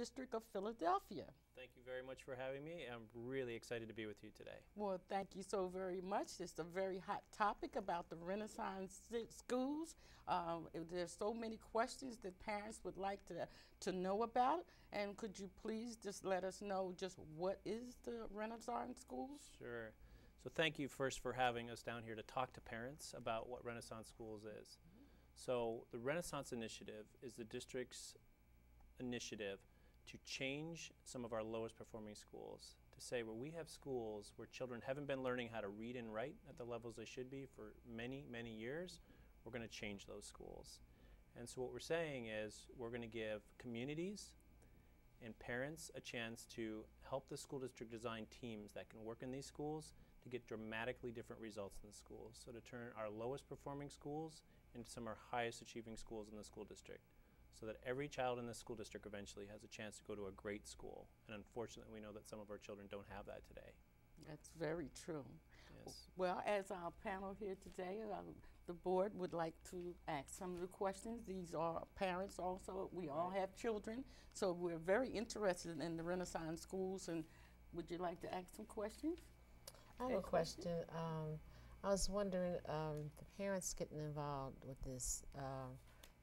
District of Philadelphia. Thank you very much for having me. I'm really excited to be with you today. Well, thank you so very much. It's a very hot topic about the Renaissance schools. There's so many questions that parents would like to know about. And could you please just let us know just what is the Renaissance schools? Sure. So thank you first for having us down here to talk to parents about what Renaissance Schools is. So the Renaissance Initiative is the district's initiative to change some of our lowest performing schools, to say where we have schools where children haven't been learning how to read and write at the levels they should be for many, many years, we're going to change those schools. And so what we're saying is we're going to give communities and parents a chance to help the school district design teams that can work in these schools to get dramatically different results in the schools. So to turn our lowest performing schools into some of our highest achieving schools in the school district, so that every child in the school district eventually has a chance to go to a great school. And unfortunately, we know that some of our children don't have that today. That's very true. Yes. Well, as our panel here today, the board would like to ask some of the questions. These are parents also. We all have children, so we're very interested in the Renaissance schools. And would you like to ask some questions? I have a question. I was wondering, the parents getting involved with this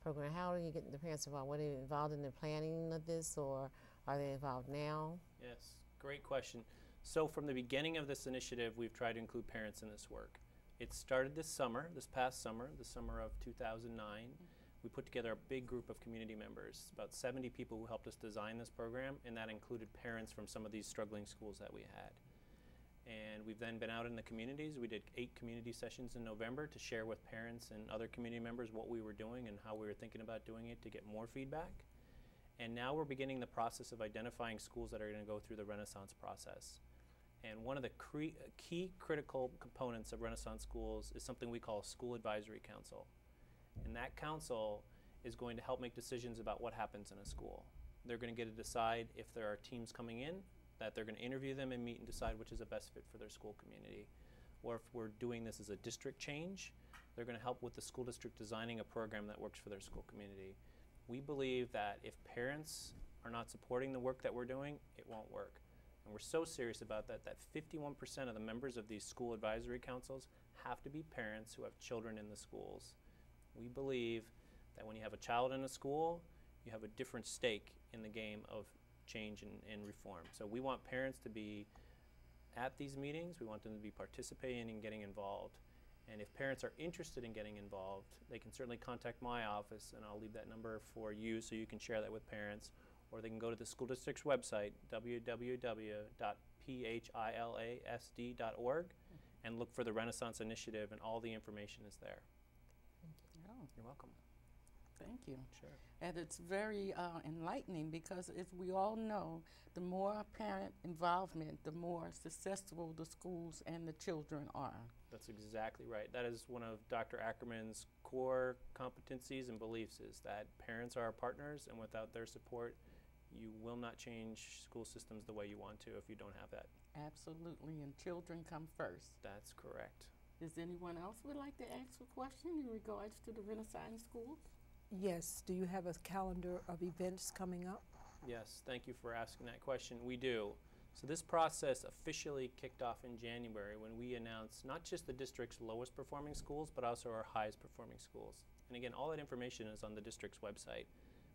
program, how are you getting the parents involved? Were they involved in the planning of this, or are they involved now? Yes, great question. So from the beginning of this initiative, we've tried to include parents in this work. It started this summer, this past summer, the summer of 2009. We put together a big group of community members, about 70 people who helped us design this program, and that included parents from some of these struggling schools that we had. And we've then been out in the communities. We did 8 community sessions in November to share with parents and other community members what we were doing and how we were thinking about doing it to get more feedback. And now we're beginning the process of identifying schools that are going to go through the Renaissance process. And one of the key critical components of Renaissance schools is something we call a school advisory council. And that council is going to help make decisions about what happens in a school. They're going to get to decide if there are teams coming in, that they're going to interview them and meet and decide which is the best fit for their school community. Or if we're doing this as a district change, they're going to help with the school district designing a program that works for their school community. We believe that if parents are not supporting the work that we're doing, it won't work. And we're so serious about that, that 51% of the members of these school advisory councils have to be parents who have children in the schools. We believe that when you have a child in a school, you have a different stake in the game of change and reform. So we want parents to be at these meetings. We want them to be participating and getting involved. And if parents are interested in getting involved, they can certainly contact my office, and I'll leave that number for you so you can share that with parents. Or they can go to the school district's website, www.philasd.org, and look for the Renaissance Initiative, and all the information is there. Oh. You're welcome. Thank you. Sure. And it's very enlightening, because as we all know, the more parent involvement, the more successful the schools and the children are. That's exactly right. That is one of Dr. Ackerman's core competencies and beliefs, is that parents are our partners, and without their support, you will not change school systems the way you want to if you don't have that. Absolutely, and children come first. That's correct. Does anyone else would like to ask a question in regards to the Renaissance schools? Yes. Do you have a calendar of events coming up? Yes, thank you for asking that question. We do. So this process officially kicked off in January when we announced not just the district's lowest performing schools, but also our highest performing schools. And again, all that information is on the district's website.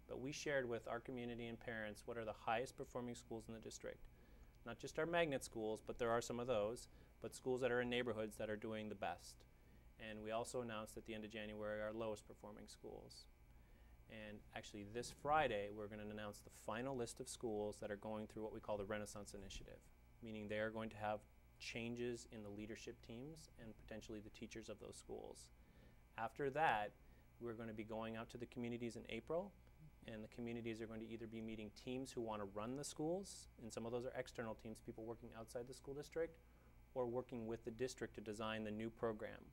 But we shared with our community and parents what are the highest performing schools in the district. Not just our magnet schools, but there are some of those, but schools that are in neighborhoods that are doing the best. And we also announced at the end of January our lowest performing schools. And actually this Friday, we're going to announce the final list of schools that are going through what we call the Renaissance Initiative, meaning they are going to have changes in the leadership teams and potentially the teachers of those schools. After that, we're going to be going out to the communities in April, and the communities are going to either be meeting teams who want to run the schools, and some of those are external teams, people working outside the school district, or working with the district to design the new program.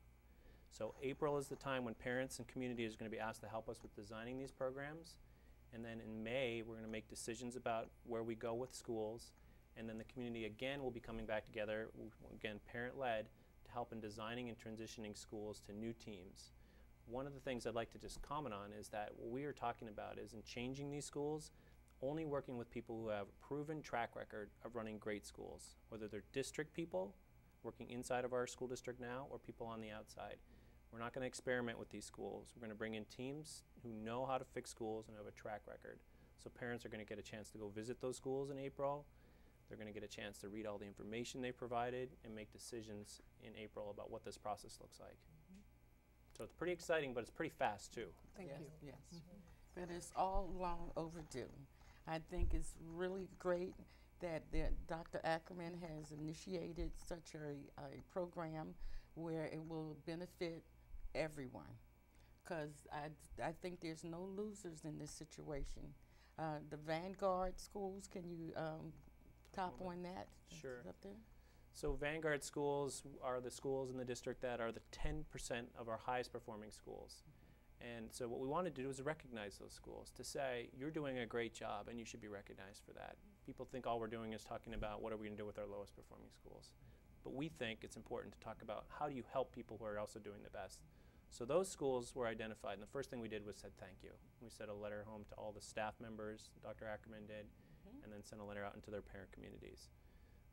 So April is the time when parents and communities are going to be asked to help us with designing these programs. And then in May, we're going to make decisions about where we go with schools. And then the community again will be coming back together, again parent-led, to help in designing and transitioning schools to new teams. One of the things I'd like to just comment on is that what we are talking about is in changing these schools, only working with people who have a proven track record of running great schools, whether they're district people working inside of our school district now or people on the outside. We're not going to experiment with these schools. We're going to bring in teams who know how to fix schools and have a track record. So parents are going to get a chance to go visit those schools in April. They're going to get a chance to read all the information they provided and make decisions in April about what this process looks like. So it's pretty exciting, but it's pretty fast too. Thank yes, you. Yes, but it's all long overdue. I think it's really great that Dr. Ackerman has initiated such a program where it will benefit everyone, because I think there's no losers in this situation. The Vanguard schools, can you top on that? Sure. Up there? So Vanguard schools are the schools in the district that are the 10% of our highest performing schools. And so what we wanted to do is recognize those schools, to say, you're doing a great job and you should be recognized for that. People think all we're doing is talking about what are we going to do with our lowest performing schools. But we think it's important to talk about how do you help people who are also doing the best. So those schools were identified, and the first thing we did was said thank you. We sent a letter home to all the staff members, Dr. Ackerman did, and then sent a letter out into their parent communities.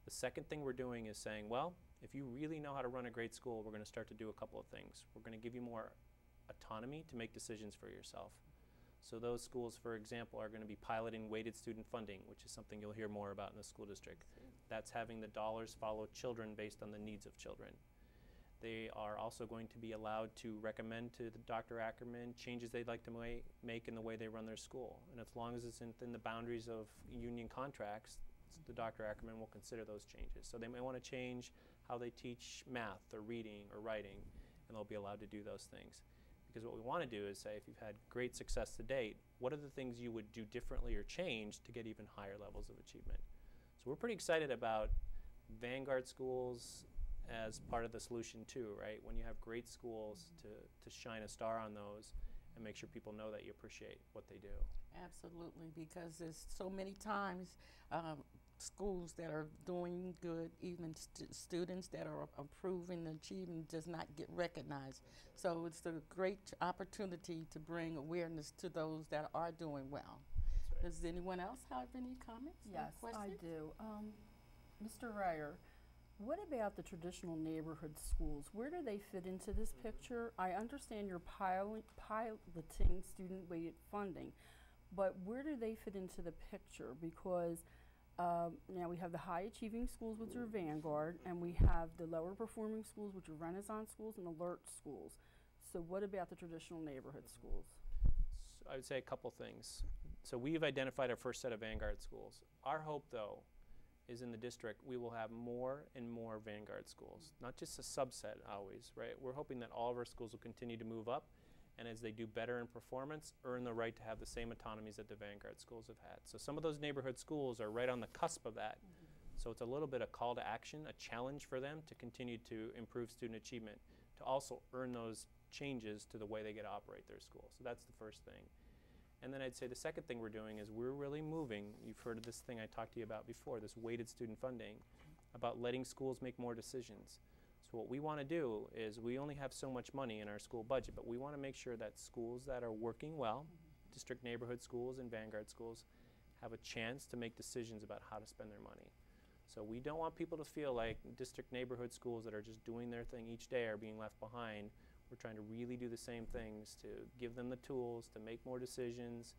The second thing we're doing is saying, well, if you really know how to run a great school, we're going to start to do a couple of things. We're going to give you more autonomy to make decisions for yourself. So those schools, for example, are going to be piloting weighted student funding, which is something you'll hear more about in the school district. That's having the dollars follow children based on the needs of children. They are also going to be allowed to recommend to Dr. Ackerman changes they'd like to make in the way they run their school. And as long as it's within the boundaries of union contracts, the Dr. Ackerman will consider those changes. So they may want to change how they teach math or reading or writing, and they'll be allowed to do those things. Because what we want to do is say, if you've had great success to date, what are the things you would do differently or change to get even higher levels of achievement? So we're pretty excited about Vanguard schools as part of the solution too, right? When you have great schools, to shine a star on those and make sure people know that you appreciate what they do. Absolutely, because there's so many times schools that are doing good, even students that are improving and achieving, does not get recognized. So it's a great opportunity to bring awareness to those that are doing well. That's right. Does anyone else have any comments or Yes, I questions? do. Mr. Ryer, what about the traditional neighborhood schools? Where do they fit into this picture? I understand you're piloting student-weighted funding, but where do they fit into the picture? Because now we have the high-achieving schools, which are Vanguard, and we have the lower-performing schools, which are Renaissance schools and alert schools. So what about the traditional neighborhood schools? So I would say a couple things. So we've identified our first set of Vanguard schools. Our hope, though, is in the district we will have more and more Vanguard schools, not just a subset always, right? We're hoping that all of our schools will continue to move up, and as they do better in performance, earn the right to have the same autonomies that the Vanguard schools have had. So some of those neighborhood schools are right on the cusp of that. So it's a little bit of call to action, a challenge for them to continue to improve student achievement, to also earn those changes to the way they get to operate their school. So that's the first thing. And then I'd say the second thing we're doing is we're really moving, you've heard of this thing I talked to you about before, this weighted student funding, about letting schools make more decisions. So what we want to do is we only have so much money in our school budget, but we want to make sure that schools that are working well, district neighborhood schools and Vanguard schools, have a chance to make decisions about how to spend their money. So we don't want people to feel like district neighborhood schools that are just doing their thing each day are being left behind. We're trying to really do the same things to give them the tools to make more decisions,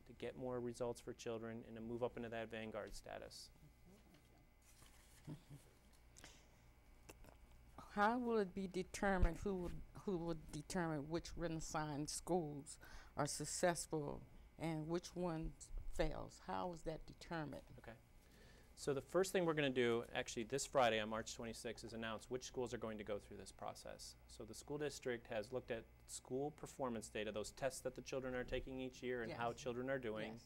to get more results for children, and to move up into that Vanguard status. How will it be determined, who would determine which Renaissance schools are successful and which ones fails? How is that determined? Okay. So the first thing we're going to do, actually this Friday on March 26th, is announce which schools are going to go through this process. So the school district has looked at school performance data, those tests that the children are taking each year and Yes. how children are doing. Yes.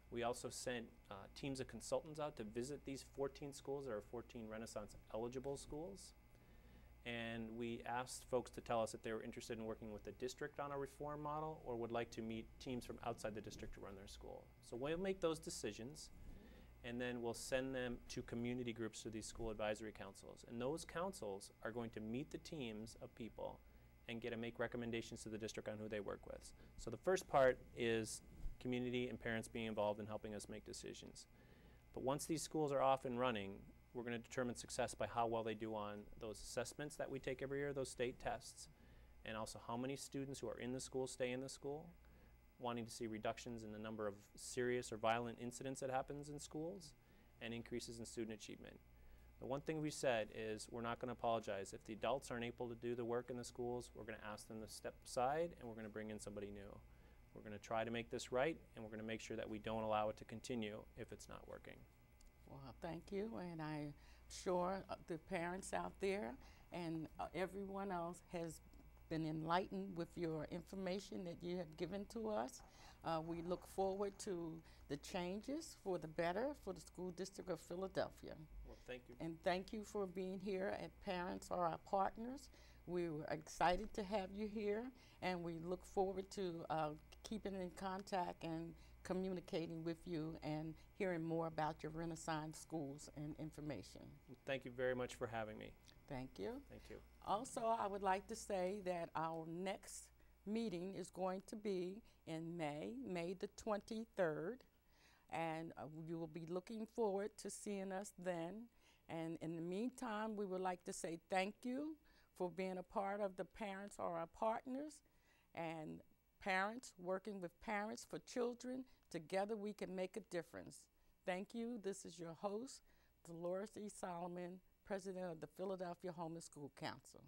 We also sent teams of consultants out to visit these 14 schools. There are 14 Renaissance eligible schools. And we asked folks to tell us if they were interested in working with the district on a reform model or would like to meet teams from outside the district to run their school. So we'll make those decisions, and then we'll send them to community groups through these school advisory councils. And those councils are going to meet the teams of people and get to make recommendations to the district on who they work with. So the first part is community and parents being involved in helping us make decisions. But once these schools are off and running, we're going to determine success by how well they do on those assessments that we take every year, those state tests, and also how many students who are in the school stay in the school, wanting to see reductions in the number of serious or violent incidents that happens in schools, and increases in student achievement. The one thing we said is we're not going to apologize. If the adults aren't able to do the work in the schools, we're going to ask them to step aside and we're going to bring in somebody new. We're going to try to make this right, and we're going to make sure that we don't allow it to continue if it's not working. Well, thank you, and I'm sure the parents out there and everyone else has been enlightened with your information that you have given to us. We look forward to the changes for the better for the School District of Philadelphia. Well, thank you. And thank you for being here at Parents Are Our Partners. We were excited to have you here, and we look forward to keeping in contact and communicating with you and hearing more about your Renaissance schools and information. Thank you very much for having me. Thank you. Thank you. Also, I would like to say that our next meeting is going to be in May the 23rd, and you will be looking forward to seeing us then. And in the meantime, we would like to say thank you for being a part of the Parents Are Our Partners, and parents working with parents for children. Together we can make a difference. Thank you. This is your host, Dolores E. Solomon, President of the Philadelphia Homeless School Council.